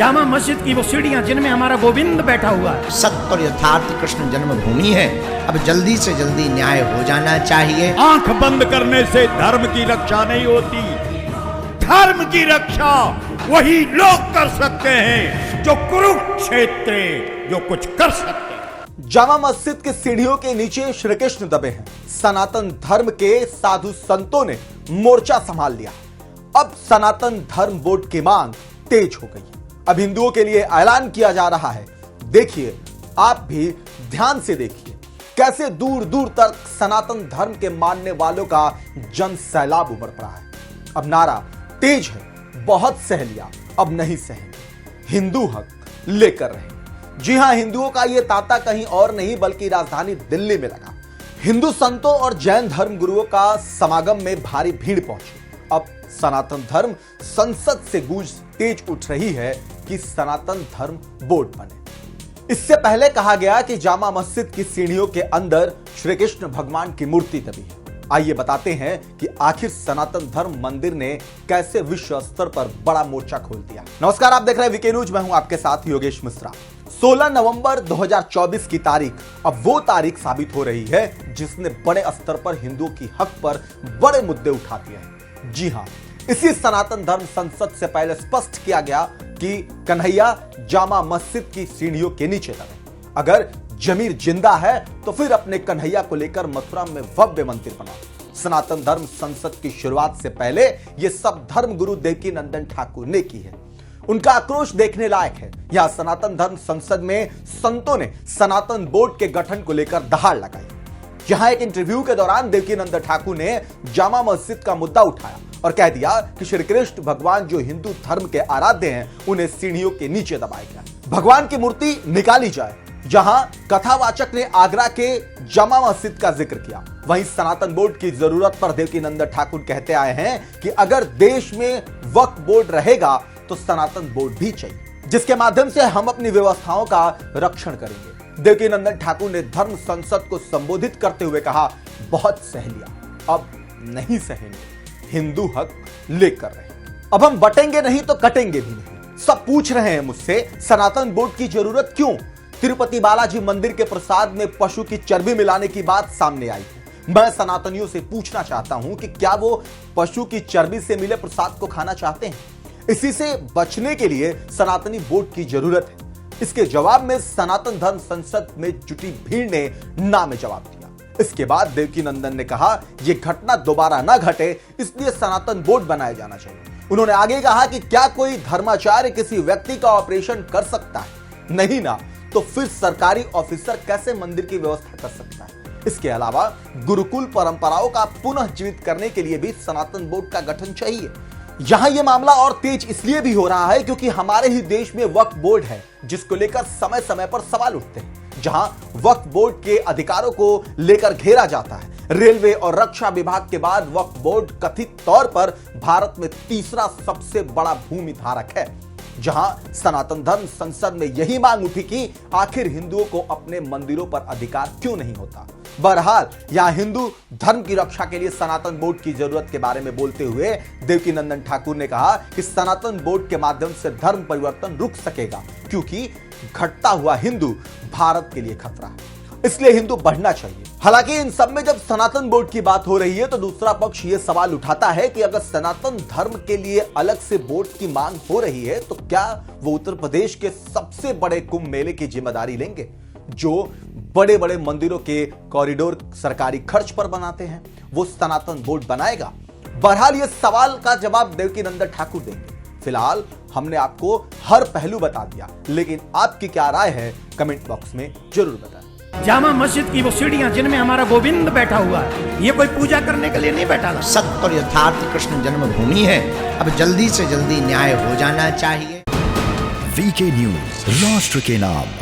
जामा मस्जिद की वो सीढ़ियां जिनमें हमारा गोविंद बैठा हुआ है। सत्य और यथार्थ कृष्ण जन्मभूमि है। अब जल्दी से जल्दी न्याय हो जाना चाहिए। आंख बंद करने से धर्म की रक्षा नहीं होती। धर्म की रक्षा वही लोग कर सकते हैं जो कुरुक्षेत्र जो कुछ कर सकते हैं। जामा मस्जिद की सीढ़ियों के नीचे श्री कृष्ण दबे हैं। सनातन धर्म के साधु संतों ने मोर्चा संभाल लिया। अब सनातन धर्म बोर्ड की मांग तेज हो गई। अब हिंदुओं के लिए ऐलान किया जा रहा है। देखिए, आप भी ध्यान से देखिए कैसे दूर दूर तक सनातन धर्म के मानने वालों का जन सैलाब उमड़ पड़ा है। अब नारा तेज है, बहुत सह लिया, अब नहीं सहेंगे, हिंदू हक लेकर रहे। जी हां, हिंदुओं का यह तांता कहीं और नहीं बल्कि राजधानी दिल्ली में लगा। हिंदू संतों और जैन धर्म गुरुओं का समागम में भारी भीड़ पहुंची। अब सनातन धर्म संसद से गूंज तेज उठ रही है कि सनातन धर्म बोर्ड बने। इससे पहले कहा गया कि जामा मस्जिद की सीढ़ियों के अंदर श्री कृष्ण भगवान की मूर्ति दबी है। आइए बताते हैं कि आखिर सनातन धर्म मंदिर ने कैसे विश्व स्तर पर बड़ा मोर्चा खोल दिया। नमस्कार, आप देख रहे हैं वीके न्यूज। मैं हूं आपके साथ योगेश मिश्रा। 16 नवंबर 2024 की तारीख अब वो तारीख साबित हो रही है जिसने बड़े स्तर पर हिंदुओं की हक पर बड़े मुद्दे उठा दिए हैं। जी हां, इसी सनातन धर्म संसद से पहले स्पष्ट किया गया कि कन्हैया जामा मस्जिद की सीढ़ियों के नीचे दबे। अगर जमीर जिंदा है तो फिर अपने कन्हैया को लेकर मथुरा में भव्य मंदिर बनाओ। सनातन धर्म संसद की शुरुआत से पहले यह सब धर्म गुरु देवकीनंदन ठाकुर ने की है। उनका आक्रोश देखने लायक है। यहां सनातन धर्म संसद में संतों ने सनातन बोर्ड के गठन को लेकर दहाड़ लगाई। यहां एक इंटरव्यू के दौरान देवकीनंदन ठाकुर ने जामा मस्जिद का मुद्दा उठाया और कह दिया कि श्री कृष्ण भगवान जो हिंदू धर्म के आराध्य हैं, उन्हें सीढ़ियों के नीचे दबाया गया। भगवान की मूर्ति निकाली जाए। जहां कथावाचक ने आगरा के जामा मस्जिद का जिक्र किया, वहीं सनातन बोर्ड की जरूरत पर देवकीनंदन ठाकुर कहते आए हैं कि अगर देश में वक्फ बोर्ड रहेगा तो सनातन बोर्ड भी चाहिए, जिसके माध्यम से हम अपनी व्यवस्थाओं का रक्षण करेंगे। देवकीनंदन ठाकुर ने धर्म संसद को संबोधित करते हुए कहा, बहुत सह लिया, अब नहीं सहेंगे, हिंदू हक लेकर रहे। अब हम बटेंगे नहीं तो कटेंगे भी नहीं। सब पूछ रहे हैं मुझसे, सनातन बोर्ड की जरूरत क्यों? तिरुपति बालाजी मंदिर के प्रसाद में पशु की चर्बी मिलाने की बात सामने आई है। मैं सनातनियों से पूछना चाहता हूं कि क्या वो पशु की चर्बी से मिले प्रसाद को खाना चाहते हैं? इसी से बचने के लिए सनातनी बोर्ड की जरूरत है। इसके जवाब में सनातन धर्म संसद में जुटी भीड़ ने ना में जवाब दिया। इसके बाद देवकीनंदन ने कहा, यह घटना दोबारा ना घटे, इसलिए सनातन बोर्ड बनाया जाना चाहिए। उन्होंने आगे कहा कि क्या कोई धर्माचार्य किसी व्यक्ति का ऑपरेशन कर सकता है? नहीं ना, तो फिर सरकारी ऑफिसर कैसे मंदिर की व्यवस्था कर सकता है? इसके अलावा गुरुकुल परंपराओं का पुनः जीवित करने के लिए भी सनातन बोर्ड का गठन चाहिए। यहां यह मामला और तेज इसलिए भी हो रहा है क्योंकि हमारे ही देश में वक्फ बोर्ड है, जिसको लेकर समय समय पर सवाल उठते हैं। जहां वक्फ बोर्ड के अधिकारों को लेकर घेरा जाता है। रेलवे और रक्षा विभाग के बाद वक्फ बोर्ड कथित तौर पर भारत में तीसरा सबसे बड़ा भूमि धारक है। जहां सनातन धर्म संसद में यही मांग उठी कि आखिर हिंदुओं को अपने मंदिरों पर अधिकार क्यों नहीं होता। बहरहाल यहां हिंदू धर्म की रक्षा के लिए सनातन बोर्ड की जरूरत के बारे में बोलते हुए देवकीनंदन ठाकुर ने कहा कि सनातन बोर्ड के माध्यम से धर्म परिवर्तन रुक सकेगा, क्योंकि घटता हुआ हिंदू भारत के लिए खतरा है, इसलिए हिंदू बढ़ना चाहिए। हालांकि इन सब में जब सनातन बोर्ड की बात हो रही है तो दूसरा पक्ष यह सवाल उठाता है कि अगर सनातन धर्म के लिए अलग से बोर्ड की मांग हो रही है तो क्या वो उत्तर प्रदेश के सबसे बड़े कुंभ मेले की जिम्मेदारी लेंगे, जो बड़े बड़े मंदिरों के कॉरिडोर सरकारी खर्च पर बनाते हैं? वो सनातन बोर्ड बनाएगा? बहरहाल ये सवाल का जवाब देवकीनंदन ठाकुर देंगे। फिलहाल हमने आपको हर पहलू बता दिया, लेकिन आपकी क्या राय है कमेंट बॉक्स में जरूर बताएं। जामा मस्जिद की वो सीढ़ियां जिनमें हमारा गोविंद बैठा हुआ है, ये कोई पूजा करने के लिए नहीं बैठा था। सत्य और यथार्थ कृष्ण जन्मभूमि है। अब जल्दी से जल्दी न्याय हो जाना चाहिए। वीके न्यूज, राष्ट्र के नाम।